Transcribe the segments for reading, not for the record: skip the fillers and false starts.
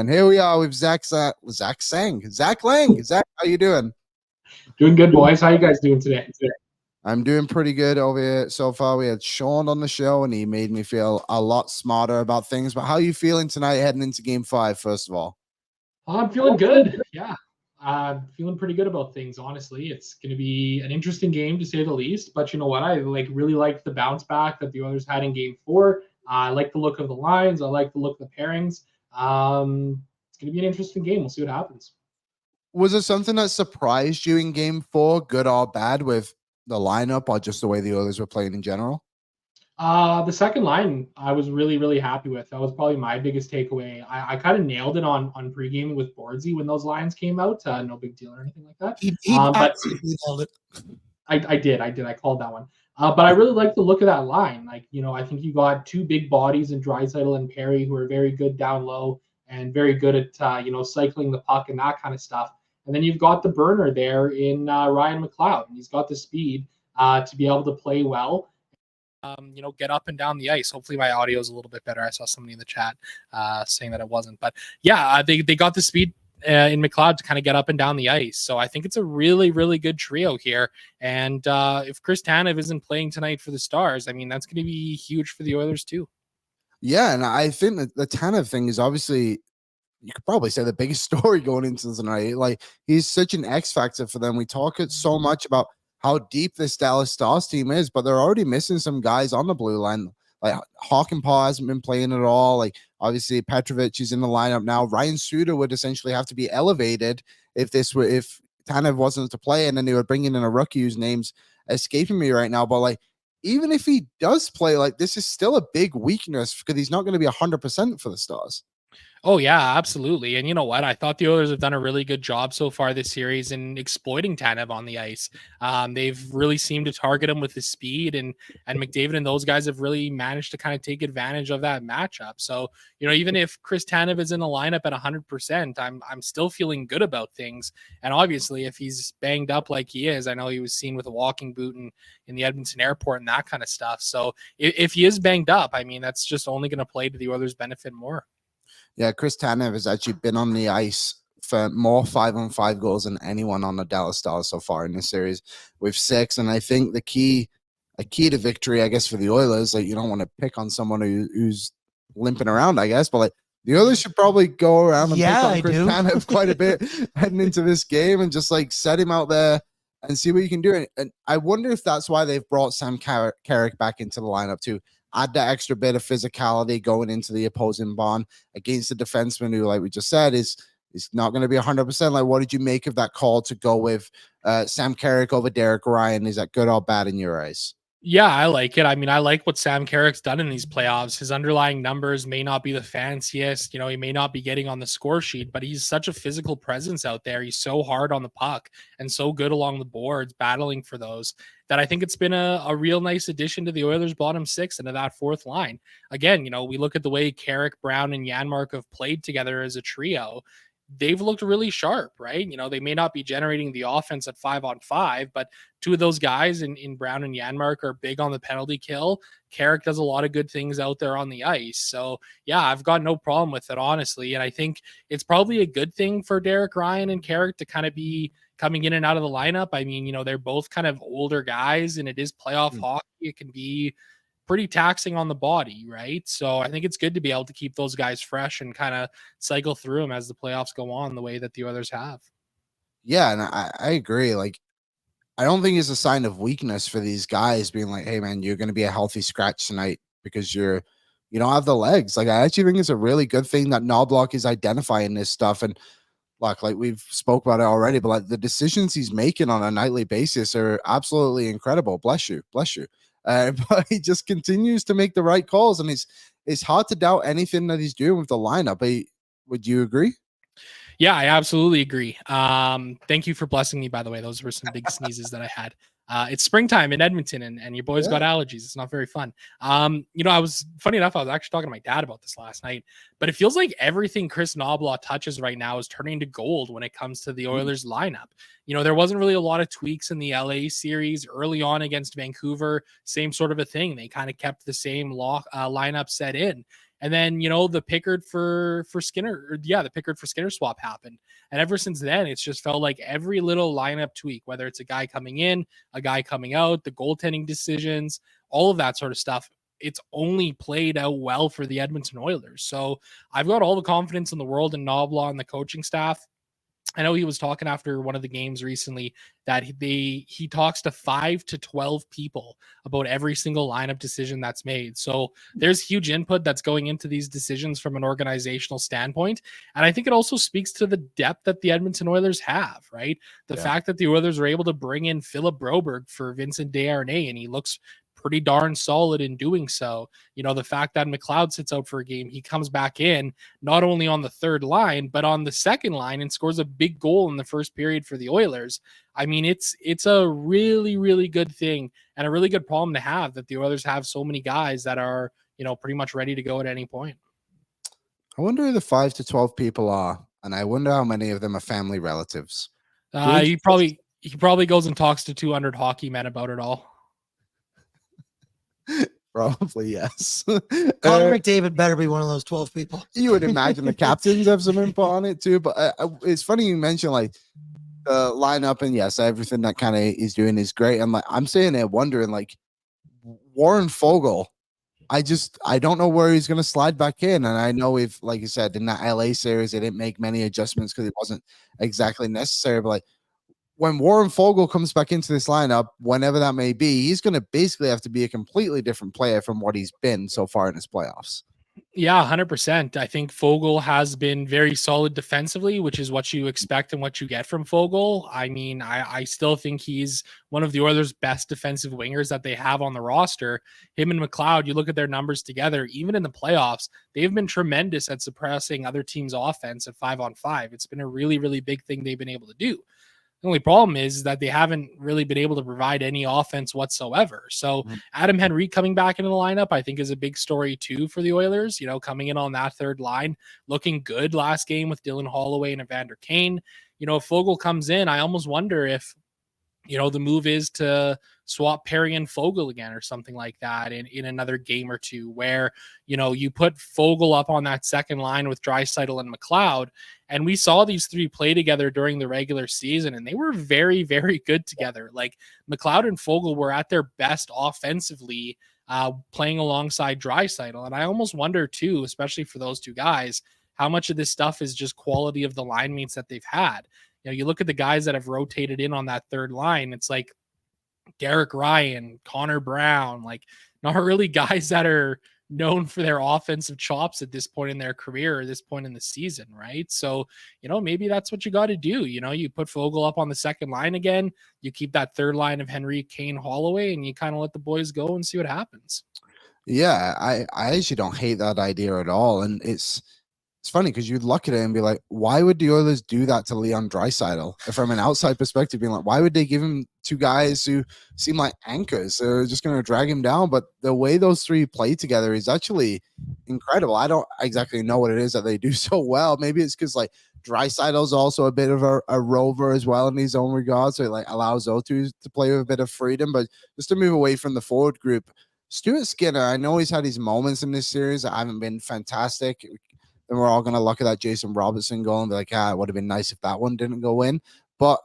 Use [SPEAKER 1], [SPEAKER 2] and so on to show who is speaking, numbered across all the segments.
[SPEAKER 1] And here we are with Zach Laing. Zach, how you doing?
[SPEAKER 2] Doing good, boys. How you guys doing today?
[SPEAKER 1] I'm doing pretty good over here so far. We had Sean on the show, and he made me feel a lot smarter about things. But how are you feeling tonight heading into Game 5, first of all?
[SPEAKER 2] I'm feeling good. Yeah, feeling pretty good about things. Honestly, it's going to be an interesting game to say the least. But you know what? I really liked the bounce back that the Oilers had in Game 4. I like the look of the lines. I like the look of the pairings. It's going to be an interesting game. We'll see what happens.
[SPEAKER 1] Was there something that surprised you in Game 4, good or bad, with the lineup or just the way the Oilers were playing in general?
[SPEAKER 2] The second line, I was really happy with. That was probably my biggest takeaway. I kind of nailed it on pre-gaming with Boardsy when those lines came out. No big deal or anything like that.
[SPEAKER 3] He absolutely nailed it.
[SPEAKER 2] I did. I called that one. But I really like the look of that line. I think you got two big bodies in Draisaitl and Perry who are very good down low and very good at cycling the puck and that kind of stuff. And then you've got the burner there in Ryan McLeod, and he's got the speed to be able to play well. Get up and down the ice. Hopefully my audio is a little bit better. I saw somebody in the chat saying that it wasn't, but yeah, they got the speed in McLeod to kind of get up and down the ice. So I think it's a really good trio here. And if Chris Tanev isn't playing tonight for the Stars, I mean, that's going to be huge for the Oilers too.
[SPEAKER 1] Yeah, and I think that the Tanev thing is obviously, you could probably say, the biggest story going into tonight. Like, he's such an X factor for them. We talk it so much about how deep this Dallas Stars team is, but they're already missing some guys on the blue line. Like, Hawkenpaw hasn't been playing at all. Like, obviously Petrovic is in the lineup now. Ryan Suter would essentially have to be elevated if Tanev wasn't to play, and then they were bringing in a rookie whose name's escaping me right now. But like, even if he does play, like, this is still a big weakness because he's not going to be 100% for the Stars.
[SPEAKER 4] Oh, yeah, absolutely. And you know what? I thought the Oilers have done a really good job so far this series in exploiting Tanev on the ice. They've really seemed to target him with his speed, and McDavid and those guys have really managed to kind of take advantage of that matchup. So, even if Chris Tanev is in the lineup at 100%, I'm still feeling good about things. And obviously, if he's banged up like he is, I know he was seen with a walking boot in the Edmonton airport and that kind of stuff. So if he is banged up, I mean, that's just only going to play to the Oilers' benefit more.
[SPEAKER 1] Yeah, Chris Tanev has actually been on the ice for more 5-on-5 goals than anyone on the Dallas Stars so far in this series, with 6. And I think a key to victory, I guess, for the Oilers, like, you don't want to pick on someone who's limping around, I guess, but like, the Oilers should probably go around and pick on Chris Tanev quite a bit heading into this game and just like set him out there and see what you can do. And I wonder if that's why they've brought Sam Carrick back into the lineup too. Add that extra bit of physicality going into the opposing barn against the defenseman who, like we just said, is not going to be 100%. Like, what did you make of that call to go with Sam Carrick over Derek Ryan? Is that good or bad in your eyes?
[SPEAKER 4] Yeah, I like it. I mean, I like what Sam Carrick's done in these playoffs. His underlying numbers may not be the fanciest. He may not be getting on the score sheet, but he's such a physical presence out there. He's so hard on the puck and so good along the boards, battling for those, that I think it's been a real nice addition to the Oilers' bottom 6 and to that fourth line. Again, we look at the way Carrick, Brown, and Janmark have played together as a trio. They've looked really sharp, right? They may not be generating the offense at 5-on-5, but two of those guys in Brown and Janmark are big on the penalty kill. Carrick does a lot of good things out there on the ice. So yeah, I've got no problem with it, honestly. And I think it's probably a good thing for Derek Ryan and Carrick to kind of be coming in and out of the lineup. I mean, they're both kind of older guys, and it is playoff hockey. It can be pretty taxing on the body, right? So I think it's good to be able to keep those guys fresh and kind of cycle through them as the playoffs go on the way that the Oilers have.
[SPEAKER 1] Yeah, and I agree. Like, I don't think it's a sign of weakness for these guys being like, hey, man, you're going to be a healthy scratch tonight because you don't have the legs. Like, I actually think it's a really good thing that Knobloch is identifying this stuff. And like we've spoke about it already, but like, the decisions he's making on a nightly basis are absolutely incredible. Bless you. But he just continues to make the right calls, and it's hard to doubt anything that he's doing with the lineup. Would you agree?
[SPEAKER 4] Yeah, I absolutely agree. Thank you for blessing me, by the way. Those were some big sneezes that I had. It's springtime in Edmonton, and your boy's got allergies. It's not very fun. I was funny enough, I was actually talking to my dad about this last night, but it feels like everything Chris Knobloch touches right now is turning to gold when it comes to the Oilers lineup. There wasn't really a lot of tweaks in the LA series early on against Vancouver. Same sort of a thing. They kind of kept the same lineup set in. And then, the Pickard for Skinner, the Pickard for Skinner swap happened. And ever since then, it's just felt like every little lineup tweak, whether it's a guy coming in, a guy coming out, the goaltending decisions, all of that sort of stuff, it's only played out well for the Edmonton Oilers. So I've got all the confidence in the world in Knoblaw and the coaching staff. I know he was talking after one of the games recently that he talks to 5 to 12 people about every single lineup decision that's made. So there's huge input that's going into these decisions from an organizational standpoint. And I think it also speaks to the depth that the Edmonton Oilers have, right? The fact that the Oilers were able to bring in Philip Broberg for Vincent Desharnais, and he looks pretty darn solid in doing so. The fact that McLeod sits out for a game, he comes back in not only on the third line, but on the second line and scores a big goal in the first period for the Oilers. I mean, it's a really, really good thing and a really good problem to have that the Oilers have so many guys that are, pretty much ready to go at any point.
[SPEAKER 1] I wonder who the 5 to 12 people are, and I wonder how many of them are family relatives.
[SPEAKER 4] He probably goes and talks to 200 hockey men about it all.
[SPEAKER 1] Probably, yes.
[SPEAKER 3] Connor McDavid better be one of those 12 people.
[SPEAKER 1] You would imagine the captains have some input on it too, but it's funny you mentioned like the lineup, and yes, everything that kind of he's doing is great. And like I'm saying there, wondering like Warren Fogle, I don't know where he's going to slide back in. And I know if, like you said, in that LA series, they didn't make many adjustments because it wasn't exactly necessary. But like when Warren Fogle comes back into this lineup, whenever that may be, he's going to basically have to be a completely different player from what he's been so far in his playoffs.
[SPEAKER 4] Yeah, 100%. I think Fogle has been very solid defensively, which is what you expect and what you get from Fogle. I mean, I still think he's one of the Oilers' best defensive wingers that they have on the roster. Him and McLeod, you look at their numbers together, even in the playoffs, they've been tremendous at suppressing other teams' offense at 5-on-5. It's been a really, really big thing they've been able to do. The only problem is that they haven't really been able to provide any offense whatsoever. So Adam Henrique coming back into the lineup, I think, is a big story too for the Oilers. Coming in on that third line, looking good last game with Dylan Holloway and Evander Kane. If Fogle comes in, I almost wonder if the move is to swap Perry and Fogle again or something like that in another game or two where, you put Fogle up on that second line with Draisaitl and McLeod. And we saw these three play together during the regular season, and they were very, very good together. Like McLeod and Fogle were at their best offensively playing alongside Draisaitl. And I almost wonder too, especially for those two guys, how much of this stuff is just quality of the line mates that they've had. You look at the guys that have rotated in on that third line. It's like Derek Ryan, Connor Brown, like not really guys that are known for their offensive chops at this point in their career or this point in the season, right? So, maybe that's what you got to do. You put Fogle up on the second line again, you keep that third line of Henry, Kane, Holloway, and you kind of let the boys go and see what happens.
[SPEAKER 1] Yeah, I actually don't hate that idea at all. And it's funny because you'd look at it and be like, why would the Oilers do that to Leon Draisaitl? From an outside perspective, being like, why would they give him two guys who seem like anchors? They're just going to drag him down. But the way those three play together is actually incredible. I don't exactly know what it is that they do so well. Maybe it's because like Draisaitl's also a bit of a rover as well in his own regard. So it like allows those two to play with a bit of freedom. But just to move away from the forward group, Stuart Skinner, I know he's had his moments in this series that haven't been fantastic. Then we're all going to look at that Jason Robertson goal and be like, it would have been nice if that one didn't go in. But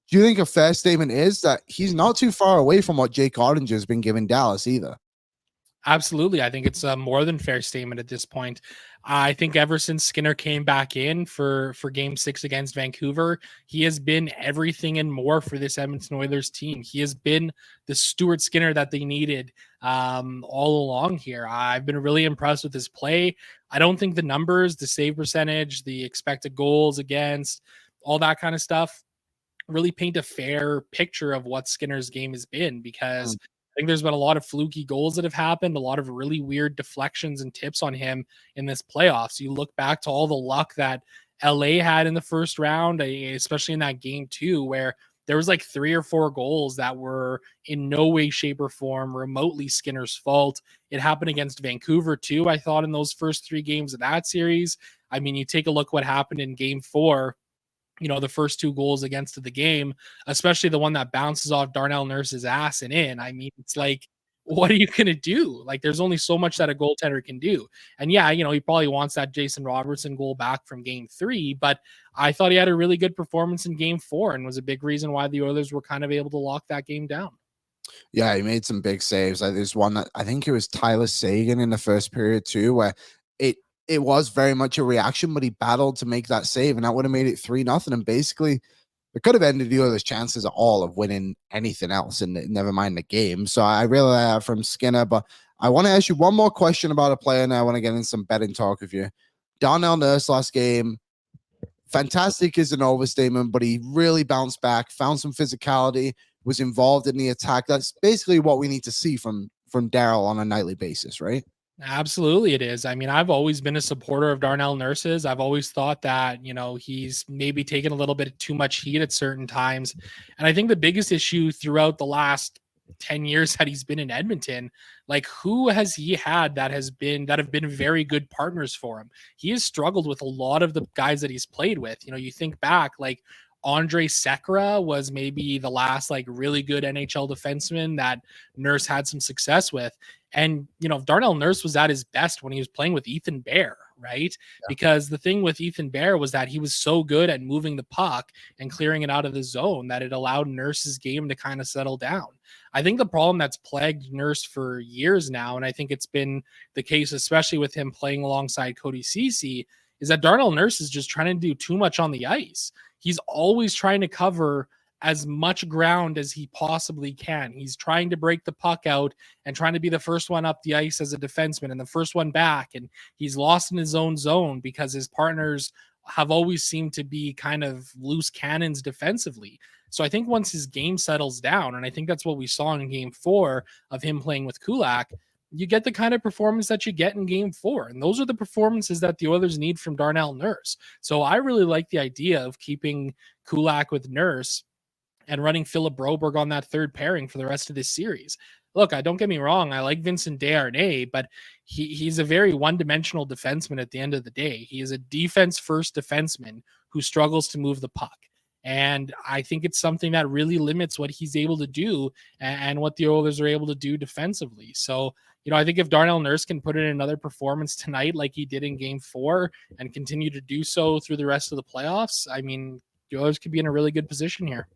[SPEAKER 1] do you think a fair statement is that he's not too far away from what Jake Ottinger has been giving Dallas either?
[SPEAKER 4] Absolutely. I think it's a more than fair statement at this point. I think ever since Skinner came back in for game 6 against Vancouver, he has been everything and more for this Edmonton Oilers team. He has been the Stuart Skinner that they needed all along here. I've been really impressed with his play. I don't think the numbers, the save percentage, the expected goals against, all that kind of stuff really paint a fair picture of what Skinner's game has been, because I think there's been a lot of fluky goals that have happened, a lot of really weird deflections and tips on him in this playoffs. You look back to all the luck that LA had in the first round, especially in that game too, where there was like 3 or 4 goals that were in no way, shape, or form remotely Skinner's fault. It happened against Vancouver too, I thought, in those first 3 games of that series. I mean, you take a look what happened in game 4, the first 2 goals against the game, especially the one that bounces off Darnell Nurse's ass and in. I mean, it's like, what are you going to do? Like, there's only so much that a goaltender can do. And yeah, he probably wants that Jason Robertson goal back from game 3, but I thought he had a really good performance in game 4 and was a big reason why the Oilers were kind of able to lock that game down.
[SPEAKER 1] Yeah, he made some big saves. Like, there's one that I think it was Tyler Seguin in the first period too, where it was very much a reaction, but he battled to make that save, and that would have made it 3-0. And basically, it could have ended the Oilers' chances at all of winning anything else, and never mind the game. So I really like that from Skinner. But I want to ask you one more question about a player, and I want to get in some betting talk with you. Darnell Nurse last game, fantastic is an overstatement, but he really bounced back, found some physicality, was involved in the attack. That's basically what we need to see from Daryl on a nightly basis, right?
[SPEAKER 4] Absolutely it is. I mean, I've always been a supporter of Darnell Nurse's. I've always thought that, he's maybe taken a little bit too much heat at certain times. And I think the biggest issue throughout the last 10 years that he's been in Edmonton, like, who has he had that have been very good partners for him? He has struggled with a lot of the guys that he's played with. You think back, like, Andre Sekera was maybe the last like really good NHL defenseman that Nurse had some success with. And, Darnell Nurse was at his best when he was playing with Ethan Bear, right? Yeah. Because the thing with Ethan Bear was that he was so good at moving the puck and clearing it out of the zone that it allowed Nurse's game to kind of settle down. I think the problem that's plagued Nurse for years now, and I think it's been the case, especially with him playing alongside Cody Ceci, is that Darnell Nurse is just trying to do too much on the ice. He's always trying to cover as much ground as he possibly can. He's trying to break the puck out and trying to be the first one up the ice as a defenseman and the first one back. And he's lost in his own zone because his partners have always seemed to be kind of loose cannons defensively. So I think once his game settles down, and I think that's what we saw in game 4 of him playing with Kulak, you get the kind of performance that you get in game 4. And those are the performances that the Oilers need from Darnell Nurse. So I really like the idea of keeping Kulak with Nurse and running Philip Broberg on that third pairing for the rest of this series. Look, don't get me wrong. I like Vincent Desharnais, but he's a very one-dimensional defenseman at the end of the day. He is a defense-first defenseman who struggles to move the puck. And I think it's something that really limits what he's able to do and what the Oilers are able to do defensively. So, I think if Darnell Nurse can put in another performance tonight like he did in game 4 and continue to do so through the rest of the playoffs, I mean, the Oilers could be in a really good position here.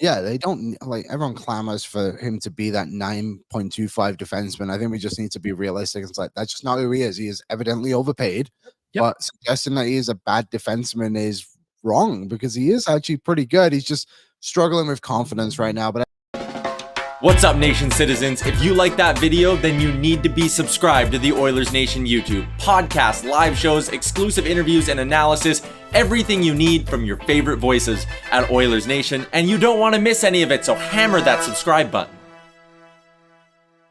[SPEAKER 1] Yeah, they don't, like, everyone clamors for him to be that 9.25 defenseman. I think we just need to be realistic. It's like, that's just not who he is. He is evidently overpaid, but suggesting that he is a bad defenseman is wrong because he is actually pretty good. He's just struggling with confidence right now. But
[SPEAKER 5] what's up, Nation citizens? If you like that video, then you need to be subscribed to the Oilers Nation YouTube. Podcasts, live shows, exclusive interviews, and analysis. Everything you need from your favorite voices at Oilers Nation. And you don't want to miss any of it, so hammer that subscribe button.